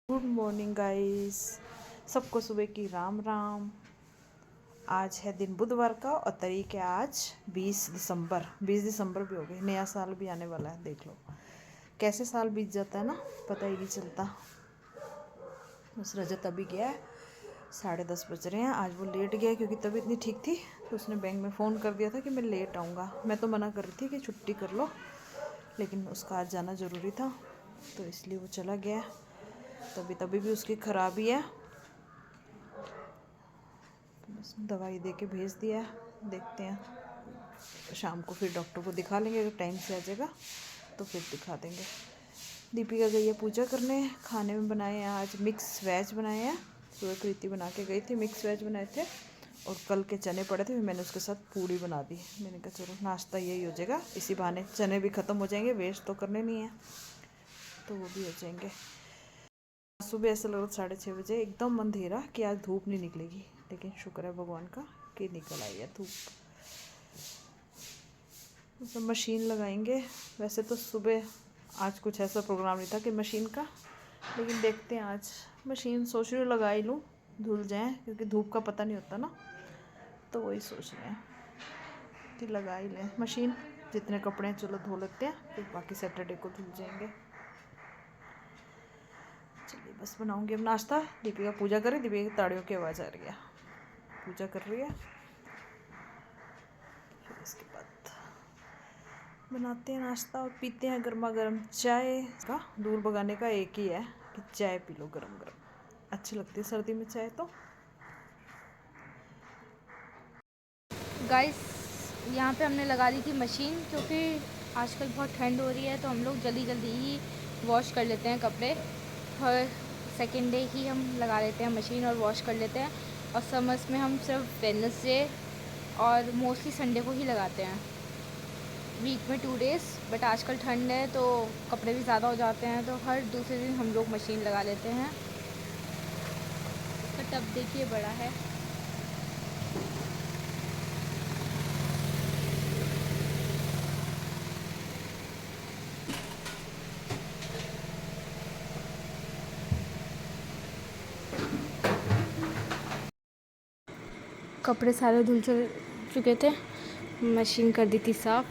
Good morning guys, सबको सुबह की राम राम। आज है दिन बुधवार का और तारीख है आज 20 दिसंबर। 20 दिसंबर भी हो गई, नया साल भी आने वाला है। देख लो कैसे साल बीत जाता है ना, पता ही नहीं चलता। बस रजत अभी गया है, 10:30 बज रहे हैं। आज वो लेट गया क्योंकि तबीयत नहीं ठीक थी, तो उसने बैंक में फ़ोन कर दिया था कि मैं लेट आऊँगा। मैं तो मना कर रही थी कि छुट्टी कर लो, लेकिन उसका आज जाना ज़रूरी था, तो इसलिए वो चला गया। तबीयत अभी भी उसकी ख़राबी है, बस दवाई दे के भेज दिया है। देखते हैं शाम को फिर डॉक्टर को दिखा लेंगे, अगर टाइम से आ जाएगा तो फिर दिखा देंगे। दीपिका गई है पूजा करने। खाने में बनाए हैं आज मिक्स वेज बनाए हैं। सुबह प्रीति बना के गई थी, मिक्स वेज बनाए थे, और कल के चने पड़े थे, फिर मैंने उसके साथ पूड़ी बना दी। मैंने कहा चलो नाश्ता यही हो जाएगा, इसी बहाने चने भी ख़त्म हो जाएंगे, वेस्ट तो करने नहीं है, तो वो भी हो जाएंगे। सुबह ऐसा लग रहा 6:30 बजे एकदम अंधेरा कि आज धूप नहीं निकलेगी, लेकिन शुक्र है भगवान का कि निकल आई है धूप। तो मशीन लगाएंगे। वैसे तो सुबह आज कुछ ऐसा प्रोग्राम नहीं था कि मशीन का, लेकिन देखते हैं आज मशीन सोच रही हूँ लगा ही लूँ, धुल जाए, क्योंकि धूप का पता नहीं होता ना, तो वही सोच रहे हैं कि लगा ही लें मशीन। जितने कपड़े हैं चलो धो लेते हैं, फिर बाकी सैटरडे को धुल जाएंगे। चलिए बस बनाऊंगी अब नाश्ता। दीपिका पूजा कर रही, दीपिका की ताड़ियों की आवाज़ आ रही है, पूजा कर रही है। फिर इसके बाद बनाते हैं नाश्ता और पीते हैं गर्मा गर्म चाय। का दूर भगाने का एक ही है कि चाय पी लो गरम गरम, अच्छी लगती है सर्दी में चाय तो। गाइस, यहाँ पे हमने लगा दी थी मशीन, क्योंकि आजकल बहुत ठंड हो रही है, तो हम लोग जल्दी जल्दी ही वॉश कर लेते हैं कपड़े। हर सेकेंड डे ही हम लगा लेते हैं मशीन और वॉश कर लेते हैं। और समर्स में हम सिर्फ वेडनेसडे और मोस्टली संडे को ही लगाते हैं, वीक में 2 डेज़। बट आजकल ठंड है तो कपड़े भी ज़्यादा हो जाते हैं, तो हर दूसरे दिन हम लोग मशीन लगा लेते हैं। तो टब देखिए बड़ा है। कपड़े सारे धुल चुके थे, मशीन कर दी थी साफ़।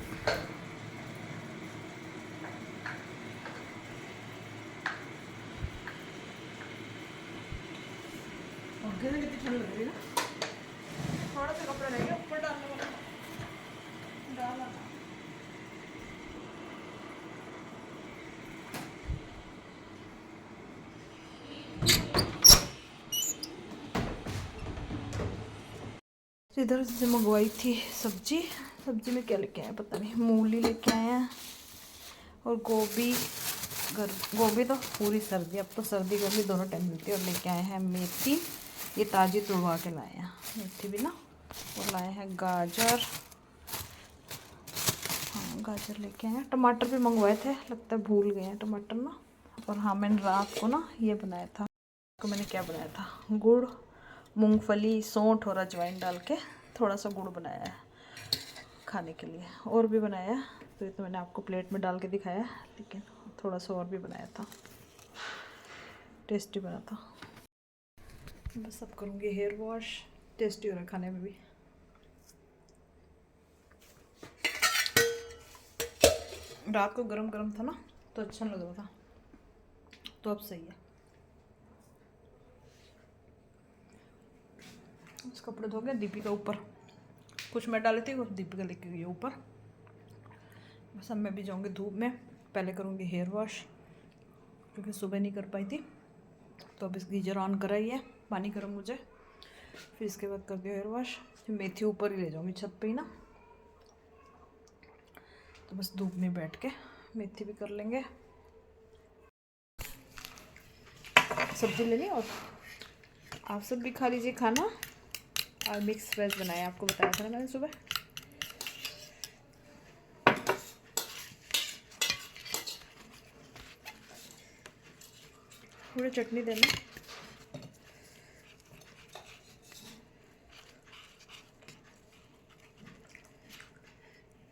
कितनी ठंड लग रही है ना, थोड़ा सा कपड़ा रह गया ऊपर डालने वाला, डाला था। इधर से मंगवाई थी सब्जी। सब्जी में क्या लेके आए पता नहीं, मूली लेके आए हैं और गोभी। गोभी तो पूरी सर्दी, अब तो सर्दी गर्मी दोनों टाइम मिलती है। और लेके आए हैं मेथी, ये ताज़ी तुड़वा के लाए हैं मेथी भी ना। और लाए हैं गाजर, हाँ गाजर लेके आए हैं। टमाटर भी मंगवाए थे, लगता है भूल गए हैं टमाटर ना। और हाँ मैंने रात को ना ये बनाया था, तो मैंने क्या बनाया था, गुड़, मूंगफली, सौंठ और अजवाइन डाल के थोड़ा सा गुड़ बनाया है खाने के लिए। और भी बनाया है, तो ये तो मैंने आपको प्लेट में डाल के दिखाया है, लेकिन थोड़ा सा और भी बनाया था, टेस्टी बना था। बस अब करूँगी हेयर वॉश, टेस्टी हो रहा है खाने में भी। रात को गरम गरम था ना, तो अच्छा लग रहा था, तो अब सही है। बस कपड़े धो गए। दीपिका ऊपर, कुछ मैं डाली थी वो दीपिका लेके गई ऊपर। बस अब मैं भी जाऊँगी धूप में, पहले करूँगी हेयर वॉश, क्योंकि सुबह नहीं कर पाई थी। तो अब इस गीजर ऑन करा ही है, पानी गर्म हो जाए, फिर इसके बाद कर दिया हेयर वॉश। फिर मेथी ऊपर ही ले जाऊँगी छत पे ही ना, तो बस धूप में बैठ के मेथी भी कर लेंगे। सब्जी ले ली, और आप सब भी खा लीजिए खाना। और मिक्स वेज बनाया, आपको बताया था ना मैंने सुबह। थोड़ी चटनी देना।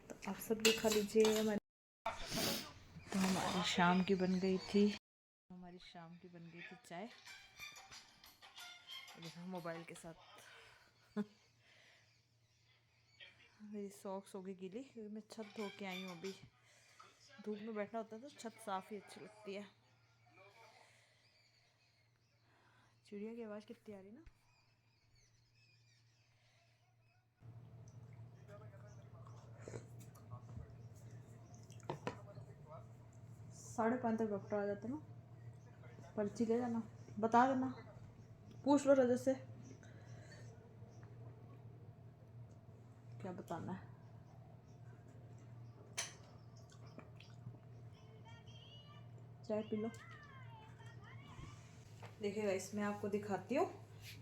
तो आप सब भी खा लीजिए। तो हमारी शाम की बन गई थी, हमारी हमारी शाम की बन गई थी चाय। देखो मोबाइल के साथ मेरी सॉक्स हो गई गीली क्योंकि मैं छत धो के आई हूँ। अभी धूप में बैठना होता है तो छत साफ ही अच्छी लगती है। चिड़िया की आवाज़ कितनी आ रही ना। 5:30 तक डॉक्टर आ जाते ना। पर्ची ले जाना, बता देना, पूछ लो रजत से क्या बताना है। चाय पी लो। देखिएगा इसमें आपको दिखाती हूँ।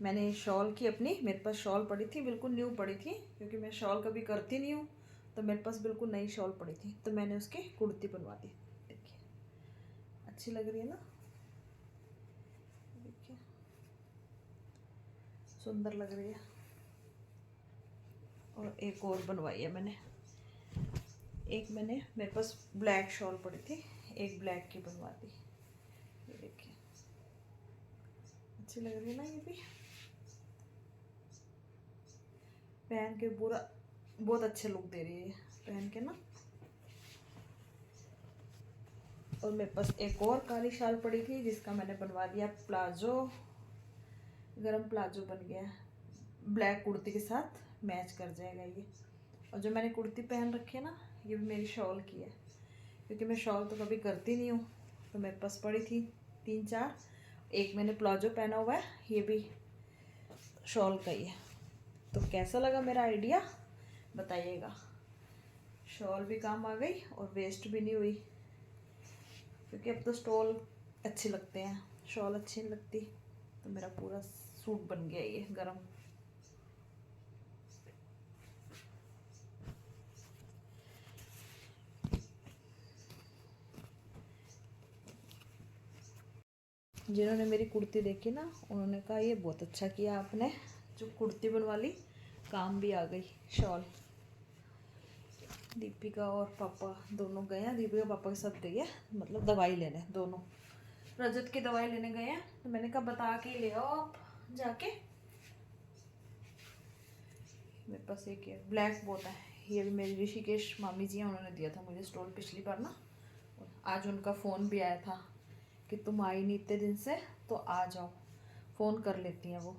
मैंने शॉल की अपनी, मेरे पास शॉल पड़ी थी, बिल्कुल न्यू पड़ी थी क्योंकि मैं शॉल कभी करती नहीं हूँ, तो मेरे पास बिल्कुल नई शॉल पड़ी थी, तो मैंने उसकी कुर्ती बनवा दी। देखिए अच्छी लग रही है ना, देखिए सुंदर लग रही है। और एक और बनवाई है मैंने, एक मैंने मेरे पास ब्लैक शॉल पड़ी थी, एक ब्लैक की बनवा दी। ये देखिए अच्छी लग रही है ना, ये भी पहन के पूरा बहुत अच्छे लुक दे रही है पहन के ना। और मेरे पास एक और काली शाल पड़ी थी जिसका मैंने बनवा दिया प्लाजो, गरम प्लाजो बन गया, ब्लैक कुर्ती के साथ मैच कर जाएगा ये। और जो मैंने कुर्ती पहन रखी है ना, ये भी मेरी शॉल की है क्योंकि मैं शॉल तो कभी करती नहीं हूँ, तो मेरे पास पड़ी थी 3-4। एक मैंने प्लाजो पहना हुआ है, ये भी शॉल का ही है। तो कैसा लगा मेरा आइडिया बताइएगा। शॉल भी काम आ गई और वेस्ट भी नहीं हुई, क्योंकि अब तो स्टॉल अच्छे लगते हैं, शॉल अच्छी नहीं लगती। तो मेरा पूरा सूट बन गया ये गरम। जिन्होंने मेरी कुर्ती देखी ना, उन्होंने कहा ये बहुत अच्छा किया आपने, जो कुर्ती बनवा ली, काम भी आ गई शॉल। दीपिका और पापा दोनों गए हैं, दीपिका पापा के साथ गई है, मतलब दवाई लेने, दोनों रजत की दवाई लेने गए हैं। तो मैंने कहा बता के ले आओ आप जाके। मेरे पास एक है ब्लैक बहुत है, ये भी मेरी ऋषिकेश मामी जी हैं, उन्होंने दिया था मुझे स्टॉल पिछली बार ना। आज उनका फ़ोन भी आया था कि तुम आई नहीं इतने दिन से, तो आ जाओ। फ़ोन कर लेती हैं वो,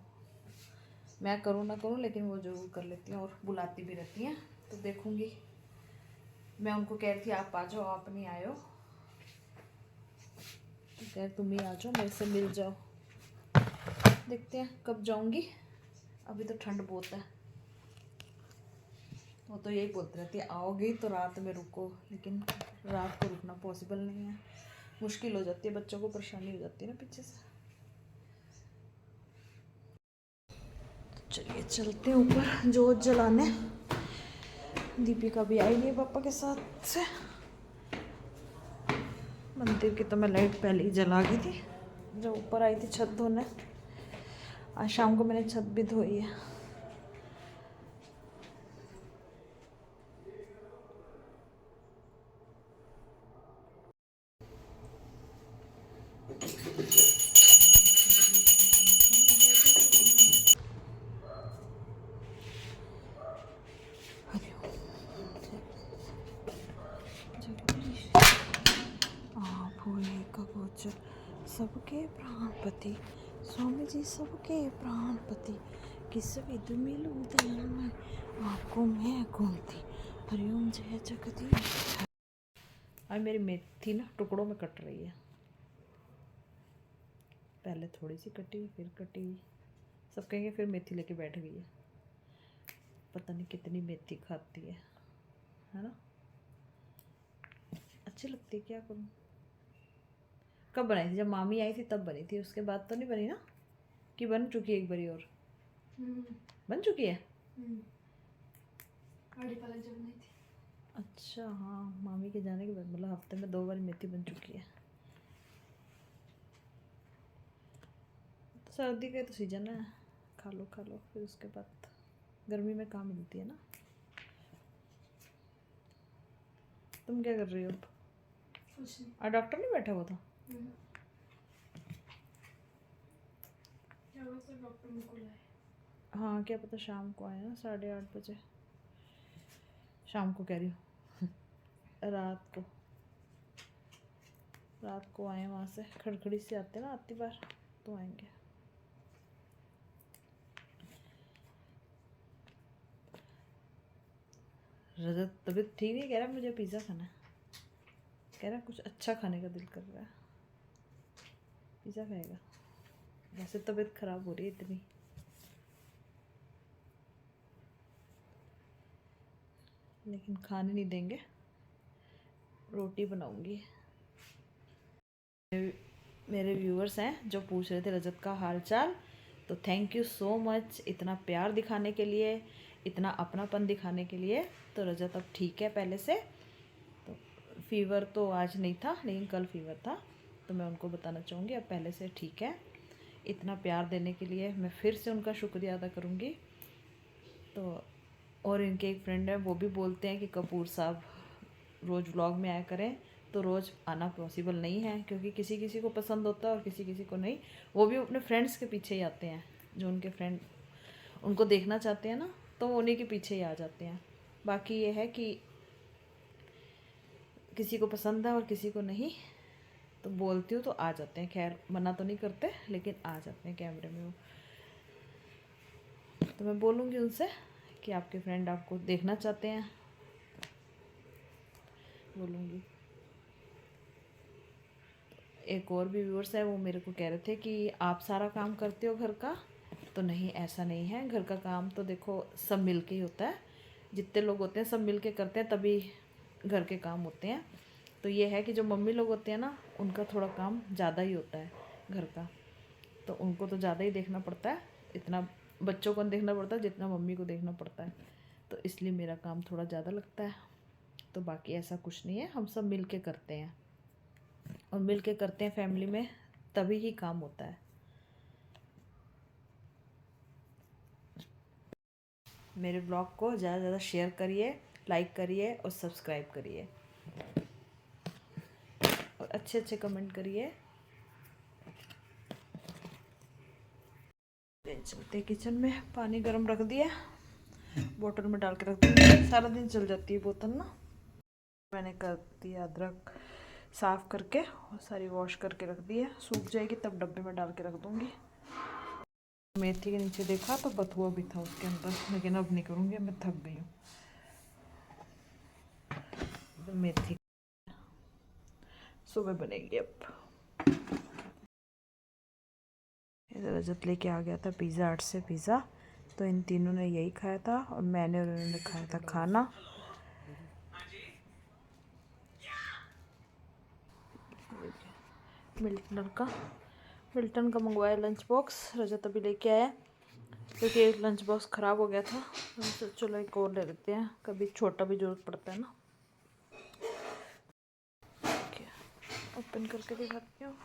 मैं करूँ ना करूँ लेकिन वो ज़रूर कर लेती हैं और बुलाती भी रहती हैं। तो देखूँगी, मैं उनको कह रही थी आप आ जाओ, आप नहीं आए हो, तो कह तुम ही आ जाओ, मेरे से मिल जाओ। देखते हैं कब जाऊँगी, अभी तो ठंड बहुत है। वो तो यही बोलती रहती है आओगी तो रात में रुको, लेकिन रात को रुकना पॉसिबल नहीं है, मुश्किल हो जाती है, बच्चों को परेशानी हो जाती है ना पीछे से। चलिए चलते हैं ऊपर जोत जलाने। दीपिका भी आई नहीं पापा के साथ से। मंदिर की तो मैं लाइट पहले ही जला गई थी जब ऊपर आई थी छत धोने। आज शाम को मैंने छत भी धोई है। भोले का गोचर सबके प्राणपति, स्वामी जी सबके प्राणपति, किस विध मिलूं दयाल मैं, आपको मैं कौन थी, हरिओम जय जगदीश। आज मेरी मेथी ना टुकड़ों में कट रही है, पहले थोड़ी सी कटी फिर कटी, सब कहेंगे फिर मेथी लेके बैठ गई है। पता नहीं कितनी मेथी खाती है ना। अच्छी लगती है, क्या करूँ। कब बनाई थी, जब मामी आई थी तब बनी थी, उसके बाद तो नहीं बनी ना, कि बन चुकी है एक बारी और। बन चुकी है। अच्छा हाँ, मामी के जाने के बाद मतलब हफ्ते में 2 बार मेथी बन चुकी है। सर्दी का तो सीजन है, खा लो फिर उसके बाद गर्मी में कहाँ मिलती है ना। तुम क्या कर रही हो अब? कुछ नहीं। डॉक्टर नहीं बैठा हुआ था? हाँ क्या पता शाम को आए ना, 8:30 बजे। शाम को कह रही हूँ रात को आए वहाँ से, खड़खड़ी से आते ना आती बार, तो आएंगे। रजत तबीयत ठीक नहीं, कह रहा मुझे पिज़्ज़ा खाना है, कह रहा कुछ अच्छा खाने का दिल कर रहा है, पिज़्ज़ा खाएगा। वैसे तबीयत ख़राब हो रही है इतनी, लेकिन खाने नहीं देंगे, रोटी बनाऊंगी। मेरे व्यूअर्स हैं जो पूछ रहे थे रजत का हाल चाल, तो थैंक यू सो मच इतना प्यार दिखाने के लिए, इतना अपनापन दिखाने के लिए। तो रजत अब ठीक है पहले से, तो फीवर तो आज नहीं था लेकिन कल फीवर था, तो मैं उनको बताना चाहूँगी अब पहले से ठीक है। इतना प्यार देने के लिए मैं फिर से उनका शुक्रिया अदा करूँगी। तो और इनके एक फ्रेंड है, वो भी बोलते हैं कि कपूर साहब रोज़ व्लॉग में आया करें, तो रोज़ आना पॉसिबल नहीं है, क्योंकि किसी किसी को पसंद होता है और किसी किसी को नहीं। वो भी अपने फ्रेंड्स के पीछे ही आते हैं, जो उनके फ्रेंड उनको देखना चाहते हैं ना, तो वो उन्हीं के पीछे ही आ जाते हैं। बाकी ये है कि किसी को पसंद है और किसी को नहीं, तो बोलती हूँ तो आ जाते हैं। खैर मना तो नहीं करते, लेकिन आ जाते हैं कैमरे में वो। तो मैं बोलूँगी उनसे कि आपके फ्रेंड आपको देखना चाहते हैं, बोलूँगी। एक और भी व्यूअर्स है, वो मेरे को कह रहे थे कि आप सारा काम करते हो घर का, तो नहीं ऐसा नहीं है। घर का काम तो देखो सब मिल के ही होता है, जितने लोग होते हैं सब मिल के करते हैं, तभी घर के काम होते हैं। तो ये है कि जो मम्मी लोग होते हैं ना, उनका थोड़ा काम ज़्यादा ही होता है घर का, तो उनको तो ज़्यादा ही देखना पड़ता है, इतना बच्चों को नहीं देखना पड़ता जितना मम्मी को देखना पड़ता है, तो इसलिए मेरा काम थोड़ा ज़्यादा लगता है। तो बाकी ऐसा कुछ नहीं है, हम सब मिल के करते हैं, और मिल के करते हैं फैमिली में, तभी ही काम होता है। मेरे ब्लॉग को ज़्यादा से ज़्यादा शेयर करिए, लाइक करिए और सब्सक्राइब करिए, और अच्छे अच्छे कमेंट करिए। चलते किचन में, पानी गर्म रख दिया, बोतल में डाल के रख दी, सारा दिन चल जाती है बोतल ना। मैंने कर दिया अदरक साफ़ करके और सारी वॉश करके रख दी है, सूख जाएगी तब डब्बे में डाल के रख दूँगी। मेथी के नीचे देखा तो बथुआ भी था उसके अंदर, लेकिन अब नहीं करूँगी, मैं थक गई हूँ। तो मेथी सुबह बनेगी। अब रजत लेके आ गया था पिज़्ज़ा हट से पिज़्ज़ा, तो इन तीनों ने यही खाया था और मैंने और उन्होंने खाया था खाना। मिल्टन का मंगवाया लंच बॉक्स, रजत अभी लेके आया, क्योंकि एक लंच बॉक्स ख़राब हो गया था, तो चलो एक और ले लेते हैं, कभी छोटा भी ज़रूरत पड़ता है ना। ओपन करके दिखाती हूँ,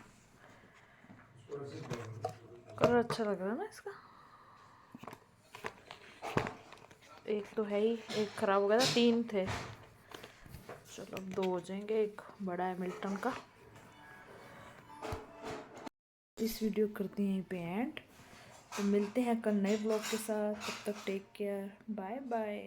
कलर अच्छा लग रहा है ना इसका। एक तो है ही, एक ख़राब हो गया था, 3 थे, चलो अब 2 हो जाएंगे। एक बड़ा है मिल्टन का। इस वीडियो करते हैं यहीं पे एंड, तो मिलते हैं कल नए ब्लॉग के साथ, तब तक टेक केयर, बाय बाय।